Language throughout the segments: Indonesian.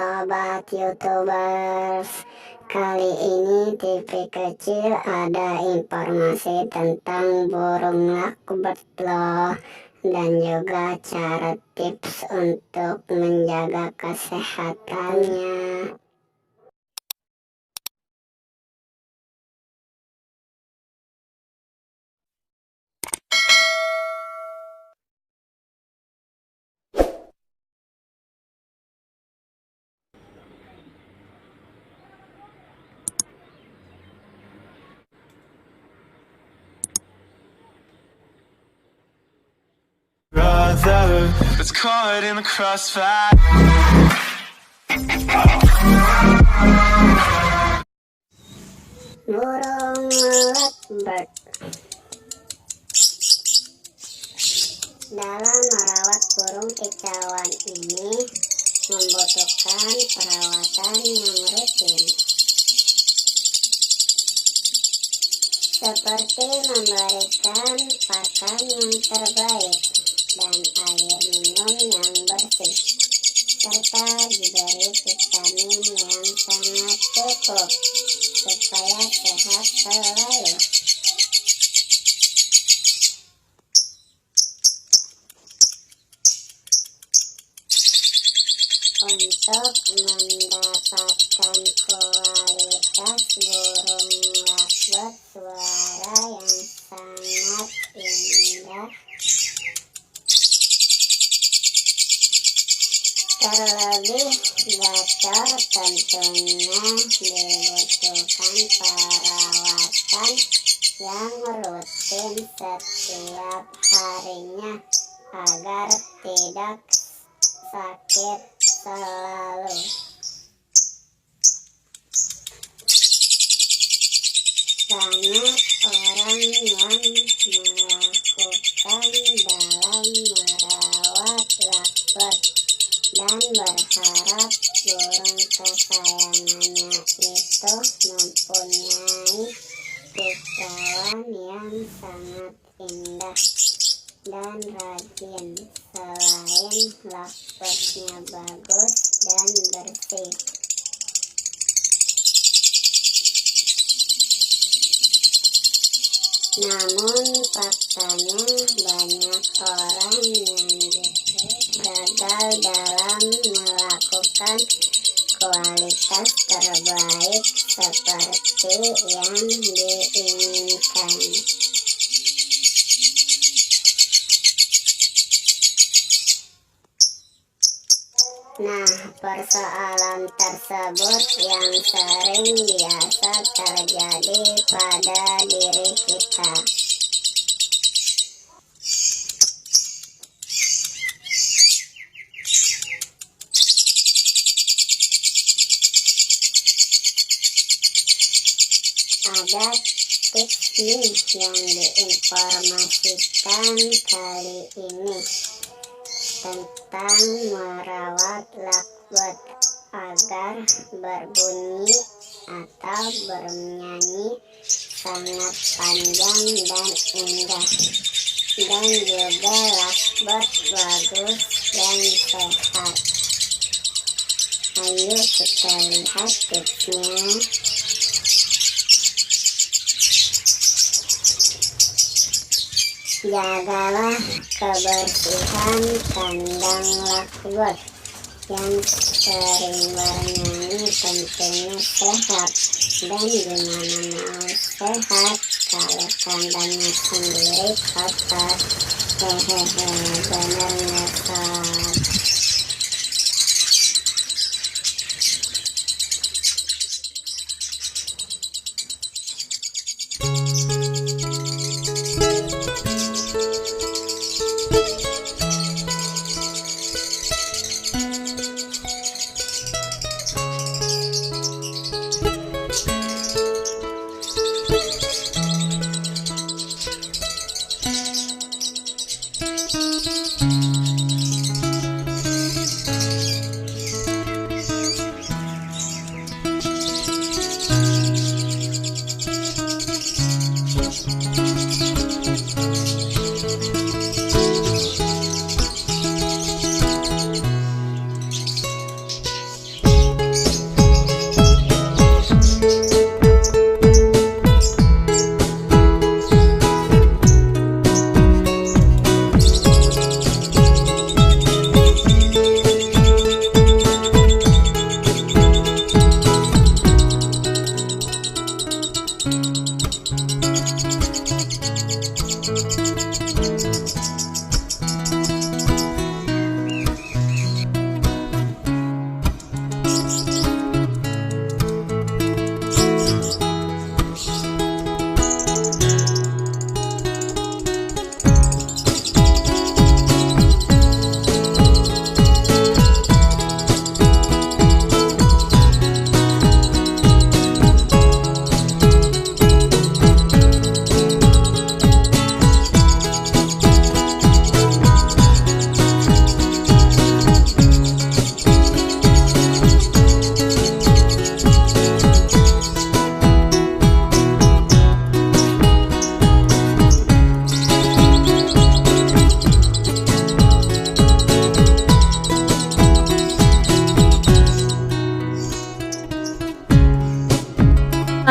sobat YouTubers. Kali ini TV kecil ada informasi tentang burung lovebird loh, dan juga cara tips untuk menjaga kesehatannya. Brother that's caught in the crossfire. Burung lovebird. Dalam merawat burung kicauan ini membutuhkan perawatan yang rutin, seperti memberikan pakan yang terbaik dan air minum yang bersih, serta diberi vitamin yang sangat cukup supaya sehat selalu. Untuk mendapatkan kualitas burung lovebird suara yang sangat indah, terlebih gacor tentunya dibutuhkan perawatan yang rutin setiap harinya agar tidak sakit selalu. Banyak orang yang melakukan dalam merawat lovebird dan berharap burung kesayangannya itu mempunyai kicauan yang sangat indah dan rajin. Selain lovebirdnya bagus dan bersih, namun faktanya banyak orang yang justru gagal dalam melakukan kualitas terbaik seperti yang diinginkan. Nah, persoalan tersebut yang sering biasa terjadi pada diri kita. Ada tips nih yang diinformasikan kali ini tentang merawat lovebird agar berbunyi atau bernyanyi sangat panjang dan indah, dan juga lovebird bagus dan sehat. Ayo kita lihat tipsnya. Jagalah kebersihan kandang lovebird. Yang sering bernyanyi tentunya sehat, dan gimana mau sehat kalau kandangnya sendiri kotor? Hehehe, bener nggak sob?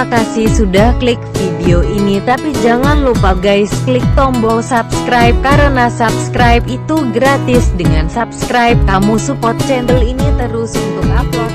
kasih sudah klik video ini, tapi jangan lupa guys klik tombol subscribe karena subscribe itu gratis. Dengan subscribe kamu support channel ini terus untuk upload